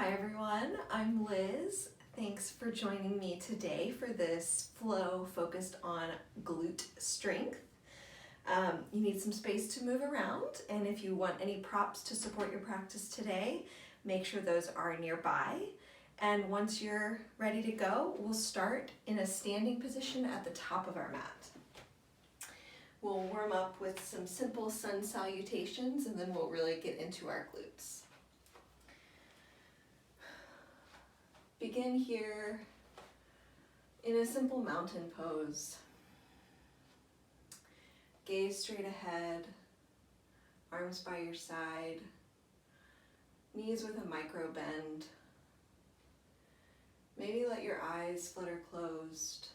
Hi everyone, I'm Liz. Thanks for joining me today for this flow focused on glute strength. You need some space to move around, and if you want any props to support your practice today, make sure those are nearby. And once you're ready to go, we'll start in a standing position at the top of our mat. We'll warm up with some simple sun salutations, and then we'll really get into our glutes. Begin here in a simple mountain pose. Gaze straight ahead, arms by your side, knees with a micro bend. Maybe let your eyes flutter closed.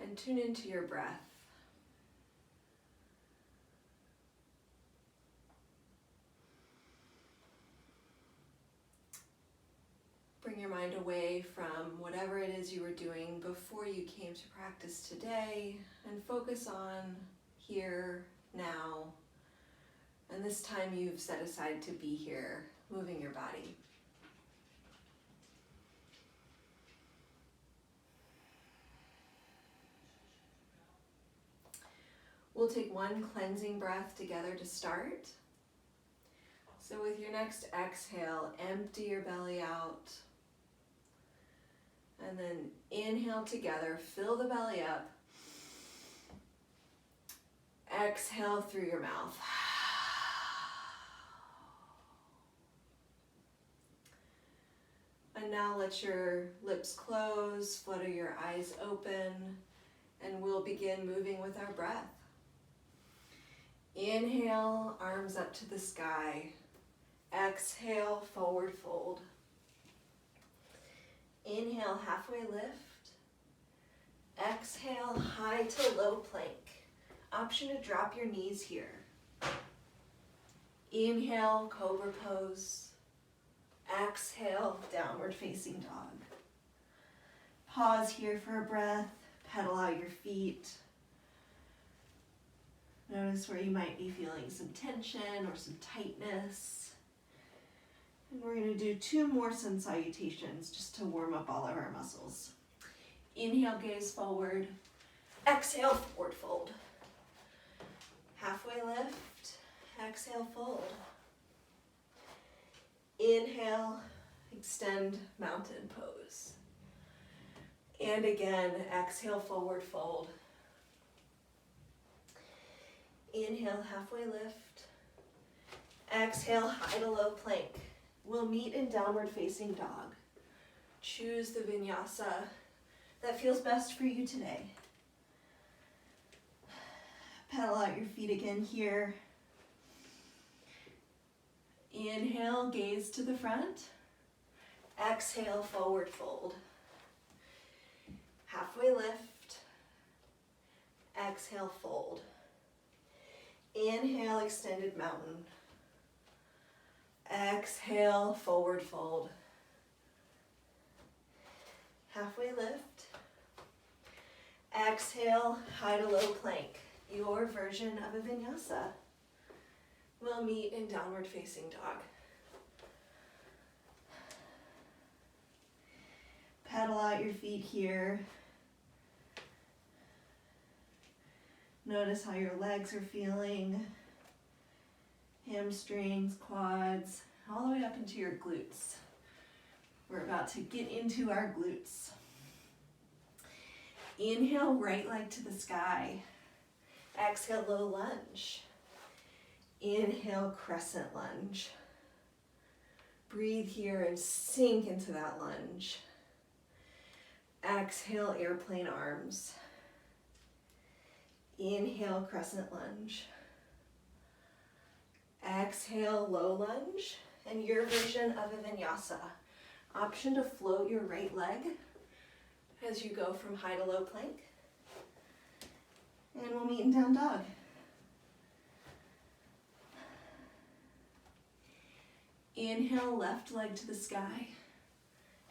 And tune into your breath. Bring your mind away from whatever it is you were doing before you came to practice today and focus on here, now, and this time you've set aside to be here, moving your body. We'll take one cleansing breath together to start. So with your next exhale, empty your belly out. And then inhale together, fill the belly up. Exhale through your mouth. And now let your lips close, flutter your eyes open, and we'll begin moving with our breath. Inhale, arms up to the sky. Exhale, forward fold. Inhale, halfway lift. Exhale, high to low plank. Option to drop your knees here. Inhale, cobra pose. Exhale, downward facing dog. Pause here for a breath. Pedal out your feet. Notice where you might be feeling some tension or some tightness. And we're going to do 2 more sun salutations just to warm up all of our muscles. Inhale, gaze forward. Exhale, forward fold. Halfway lift. Exhale, fold. Inhale, extend mountain pose. And again, exhale, forward fold. Inhale, halfway lift. Exhale, high to low plank. We'll meet in downward facing dog. Choose the vinyasa that feels best for you today. Pedal out your feet again here. Inhale, gaze to the front. Exhale, forward fold. Halfway lift. Exhale, fold. Inhale, extended mountain. Exhale, forward fold. Halfway lift. Exhale, high to low plank. Your version of a vinyasa. We'll meet in downward facing dog. Pedal out your feet here. Notice how your legs are feeling. Hamstrings, quads, all the way up into your glutes. We're about to get into our glutes. Inhale, right leg to the sky. Exhale, low lunge. Inhale, crescent lunge. Breathe here and sink into that lunge. Exhale, airplane arms. Inhale, crescent lunge. Exhale, low lunge, and your version of a vinyasa. Option to float your right leg as you go from high to low plank. And we'll meet in down dog. Inhale, left leg to the sky.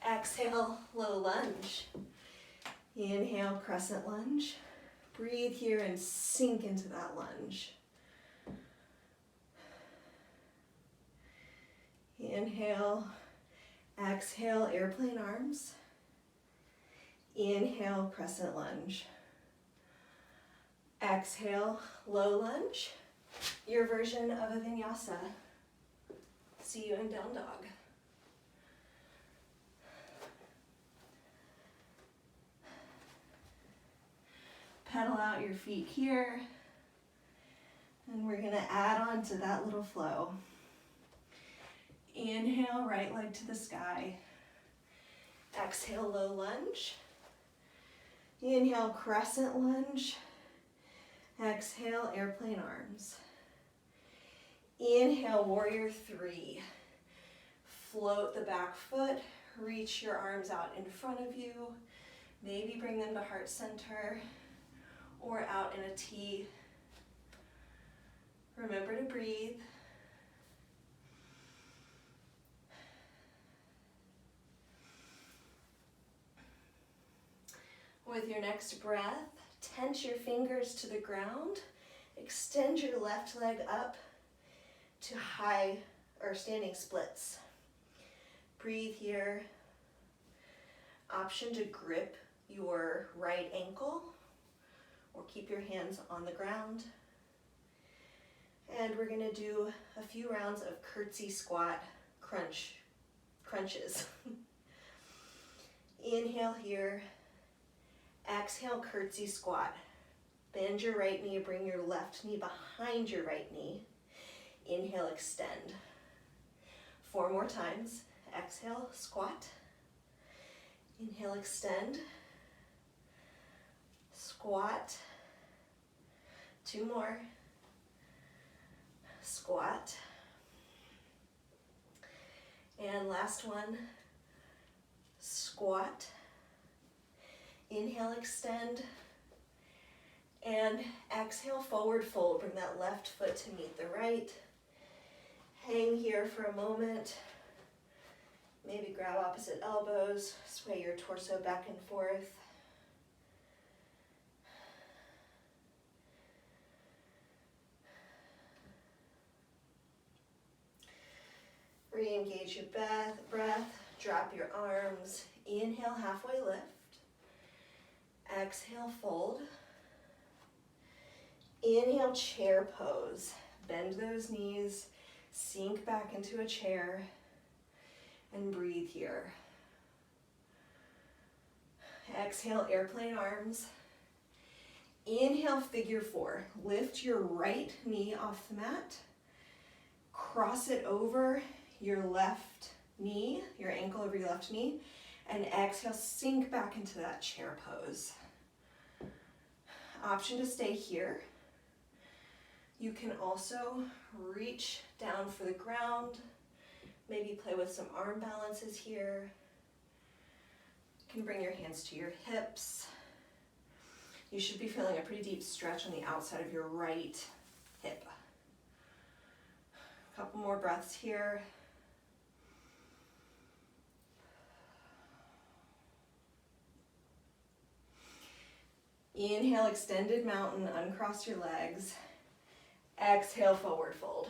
Exhale, low lunge. Inhale, crescent lunge. Breathe here and sink into that lunge. Inhale, exhale, airplane arms. Inhale, crescent lunge. Exhale, low lunge. Your version of a vinyasa. See you in down dog. Pedal out your feet here. And we're gonna add on to that little flow. Inhale, right leg to the sky. Exhale, low lunge. Inhale, crescent lunge. Exhale, airplane arms. Inhale, warrior three. Float the back foot, reach your arms out in front of you. Maybe bring them to heart center or out in a T. Remember to breathe. With your next breath, tense your fingers to the ground. Extend your left leg up to high or standing splits. Breathe here. Option to grip your right ankle or keep your hands on the ground. And we're gonna do a few rounds of curtsy squat crunches. Inhale here. Exhale, curtsy squat. Bend your right knee, bring your left knee behind your right knee. Inhale, extend. 4 more times. Exhale, squat. Inhale, extend. Squat. 2 more. Squat. And last one. Squat. Inhale, extend. And exhale, forward fold. Bring that left foot to meet the right. Hang here for a moment. Maybe grab opposite elbows. Sway your torso back and forth. Re-engage your breath. Drop your arms. Inhale, halfway lift. Exhale, fold. Inhale, chair pose. Bend those knees, sink back into a chair, and breathe here. Exhale, airplane arms. Inhale, figure 4. Lift your right knee off the mat. Cross it over your left knee, your ankle over your left knee, and exhale, sink back into that chair pose. Option to stay here. You can also reach down for the ground, maybe play with some arm balances here. You can bring your hands to your hips. You should be feeling a pretty deep stretch on the outside of your right hip. A couple more breaths here. Inhale, extended mountain, uncross your legs. Exhale, forward fold.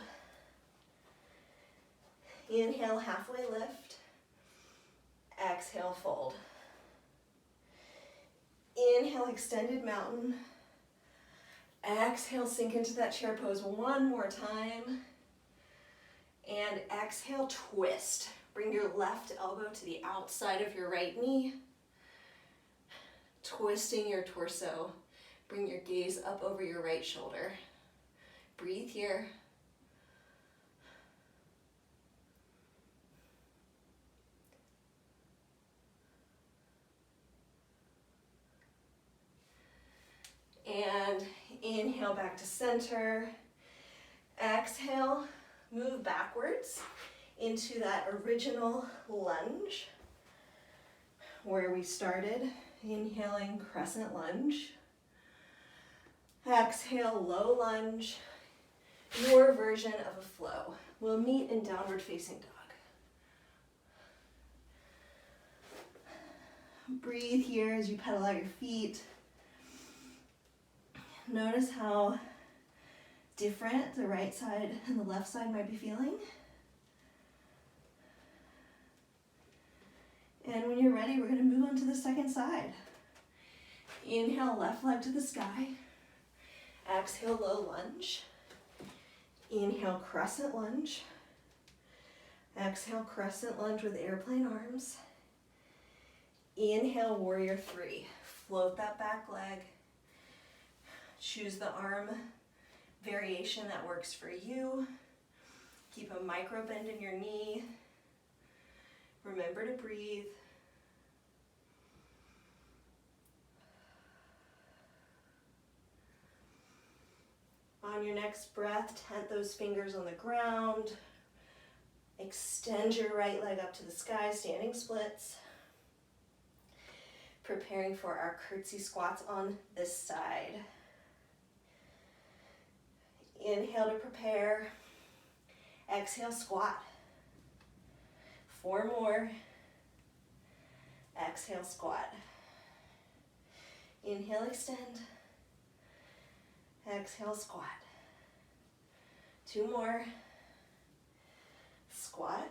Inhale, halfway lift. Exhale, fold. Inhale, extended mountain. Exhale, sink into that chair pose one more time. And exhale, twist. Bring your left elbow to the outside of your right knee. Twisting your torso. Bring your gaze up over your right shoulder. Breathe here. And inhale back to center. Exhale, move backwards into that original lunge where we started. Inhaling, crescent lunge. Exhale, low lunge. Your version of a flow. We'll meet in downward facing dog. Breathe here as you pedal out your feet. Notice how different the right side and the left side might be feeling. And when you're ready, we're going to move on to the second side. Inhale, left leg to the sky. Exhale, low lunge. Inhale, crescent lunge. Exhale, crescent lunge with airplane arms. Inhale, warrior three. Float that back leg. Choose the arm variation that works for you. Keep a micro bend in your knee. Remember to breathe. On your next breath, tent those fingers on the ground. Extend your right leg up to the sky, standing splits. Preparing for our curtsy squats on this side. Inhale to prepare. Exhale, squat. 4 more. Exhale, squat. Inhale, extend. Exhale, squat. 2 more. Squat.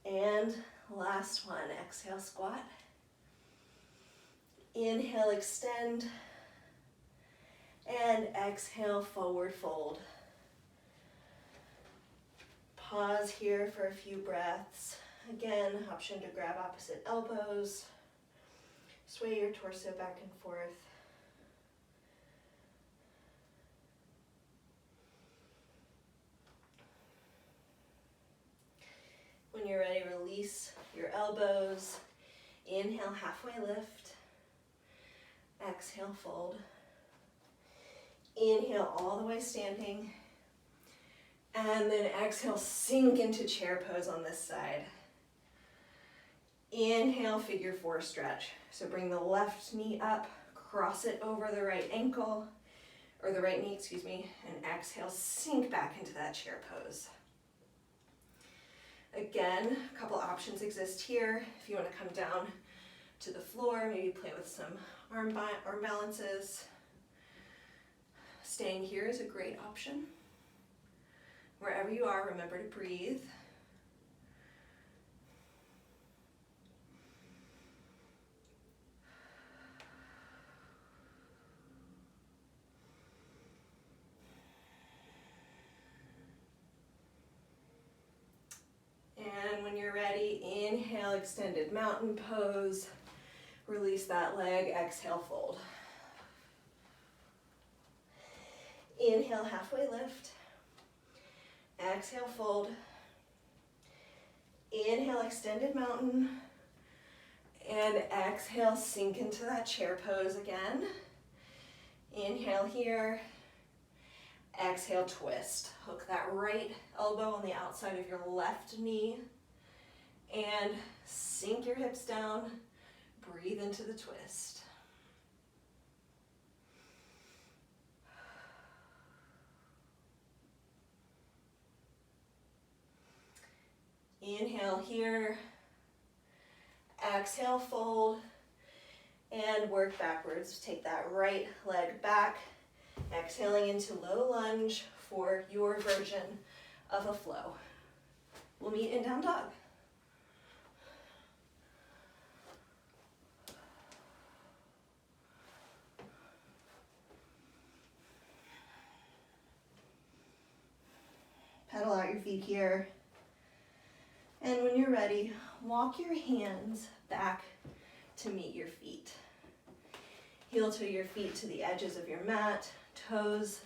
And last one, exhale, squat. Inhale, extend. And exhale, forward fold. Pause here for a few breaths. Again, option to grab opposite elbows. Sway your torso back and forth. When you're ready, release your elbows. Inhale, halfway lift. Exhale, fold. Inhale, all the way standing. And then exhale, sink into chair pose on this side. Inhale, figure 4 stretch. So bring the left knee up, cross it over the right ankle, or the right knee, excuse me, and exhale, sink back into that chair pose. Again, a couple options exist here. If you want to come down to the floor, maybe play with some arm balances. Staying here is a great option. Wherever you are, remember to breathe. And when you're ready, inhale, extended mountain pose. Release that leg, exhale, fold. Inhale, halfway lift. Exhale, fold. Inhale, extended mountain. And exhale, sink into that chair pose again. Inhale here. Exhale, twist. Hook that right elbow on the outside of your left knee. And sink your hips down. Breathe into the twist. Inhale here. Exhale, fold. And work backwards. Take that right leg back. Exhaling into low lunge for your version of a flow. We'll meet in down dog. Pedal out your feet here. And when you're ready, walk your hands back to meet your feet. Heel toe your feet to the edges of your mat, toes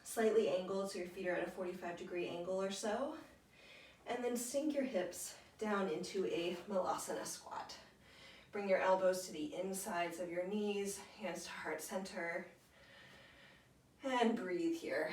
slightly angled so your feet are at a 45-degree angle or so. And then sink your hips down into a Malasana Squat. Bring your elbows to the insides of your knees, hands to heart center, and breathe here.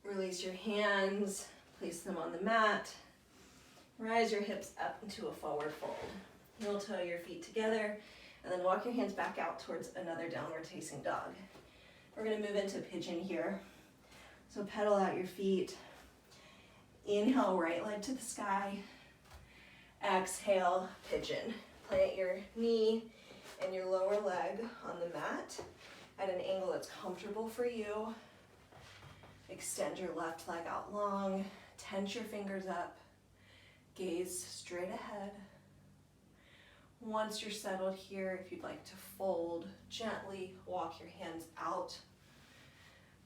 Release your hands, place them on the mat. Rise your hips up into a forward fold. Heel toe your feet together, and then walk your hands back out towards another downward facing dog. We're going to move into pigeon here. So pedal out your feet. Inhale, right leg to the sky. Exhale, pigeon. Plant your knee and your lower leg on the mat at an angle that's comfortable for you. Extend your left leg out long. Tense your fingers up. Gaze straight ahead. Once you're settled here, if you'd like to fold, gently walk your hands out.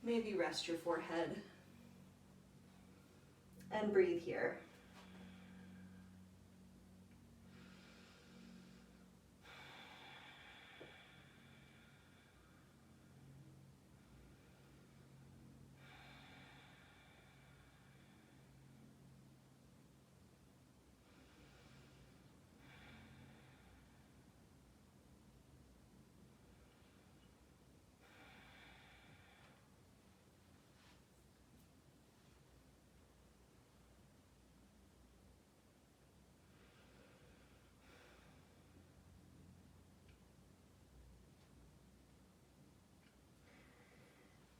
Maybe rest your forehead. And breathe here.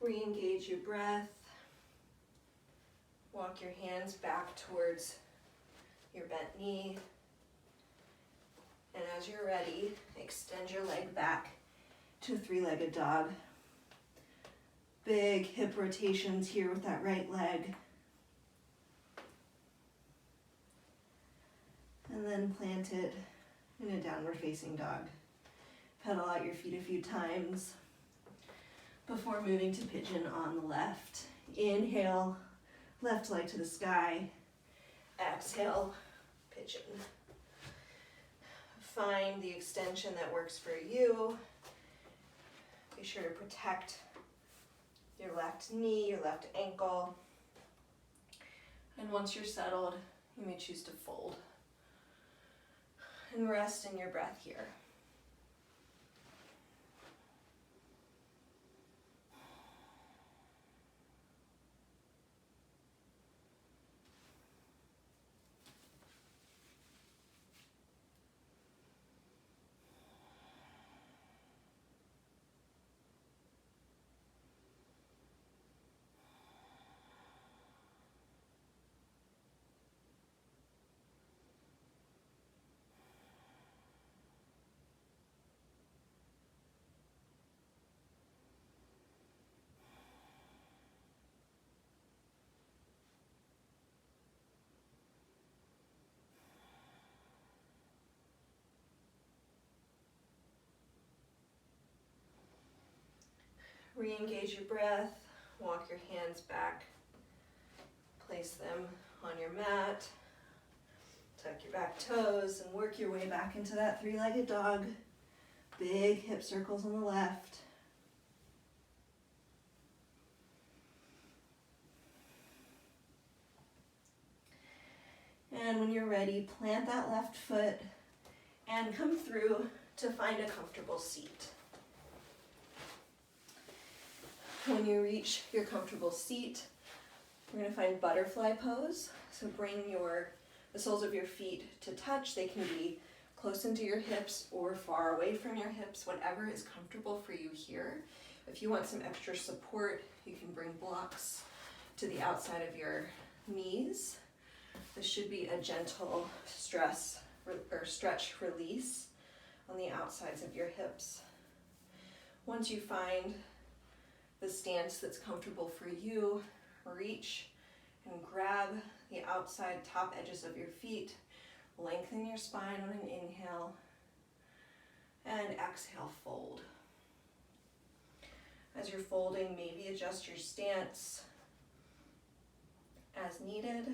Re-engage your breath. Walk your hands back towards your bent knee. And as you're ready, extend your leg back to a three-legged dog. Big hip rotations here with that right leg. And then plant it in a downward facing dog. Pedal out your feet a few times before moving to pigeon on the left. Inhale, left leg to the sky. Exhale, pigeon. Find the extension that works for you. Be sure to protect your left knee, your left ankle. And once you're settled, you may choose to fold. And rest in your breath here. Re-engage your breath, walk your hands back, place them on your mat, tuck your back toes, and work your way back into that three-legged dog. Big hip circles on the left. And when you're ready, plant that left foot and come through to find a comfortable seat. When you reach your comfortable seat, we're going to find butterfly pose. So bring the soles of your feet to touch. They can be close into your hips or far away from your hips, whatever is comfortable for you here. If you want some extra support, you can bring blocks to the outside of your knees. This should be a gentle stretch release on the outsides of your hips. Once you find the stance that's comfortable for you, reach and grab the outside top edges of your feet. Lengthen your spine on an inhale, and exhale, fold. As you're folding, maybe adjust your stance as needed.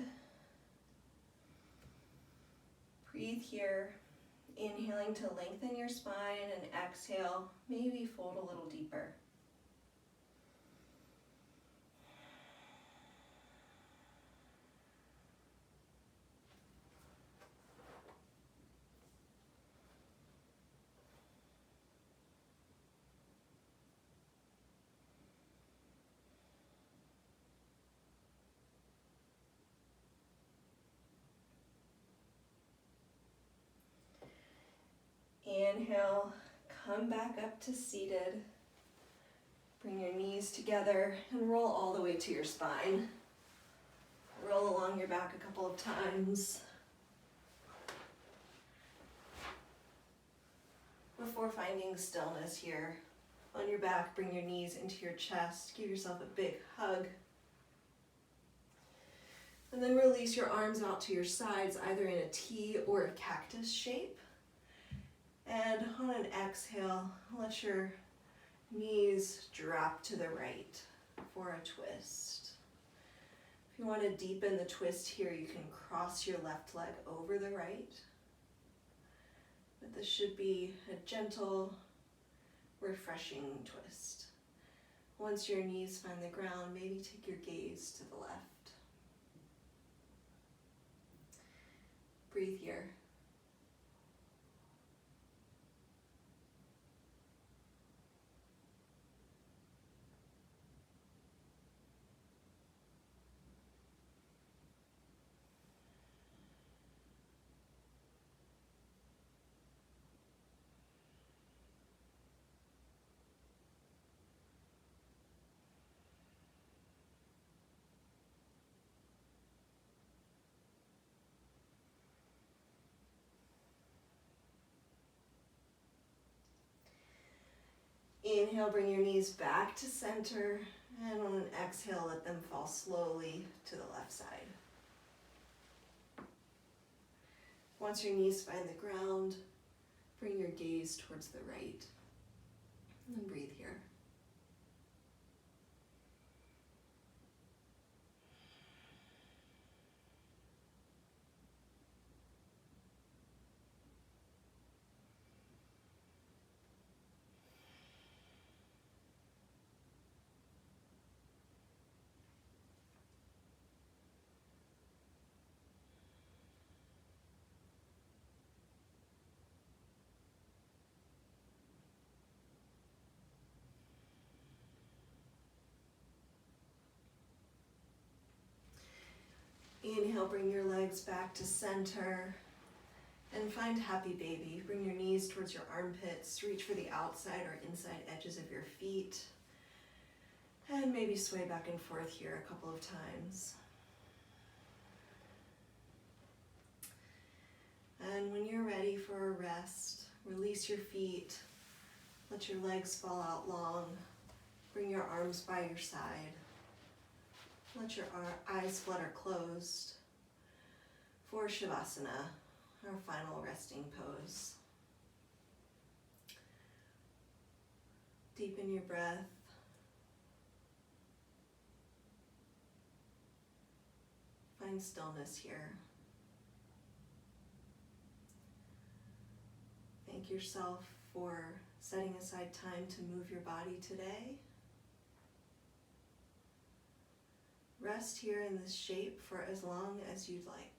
Breathe here, inhaling to lengthen your spine, and exhale, maybe fold a little deeper. Inhale, come back up to seated. Bring your knees together and roll all the way to your spine. Roll along your back a couple of times. Before finding stillness here, on your back, bring your knees into your chest. Give yourself a big hug. And then release your arms out to your sides, either in a T or a cactus shape. And on an exhale, let your knees drop to the right for a twist. If you want to deepen the twist here, you can cross your left leg over the right. But this should be a gentle, refreshing twist. Once your knees find the ground, maybe take your gaze to the left. Breathe here. Inhale, bring your knees back to center, and on an exhale, let them fall slowly to the left side. Once your knees find the ground, bring your gaze towards the right, and then breathe here. Inhale, bring your legs back to center and find happy baby. Bring your knees towards your armpits, reach for the outside or inside edges of your feet, and maybe sway back and forth here a couple of times. And when you're ready for a rest, release your feet, let your legs fall out long, bring your arms by your side. Let your eyes flutter closed for Shavasana, our final resting pose. Deepen your breath. Find stillness here. Thank yourself for setting aside time to move your body today. Rest here in this shape for as long as you'd like.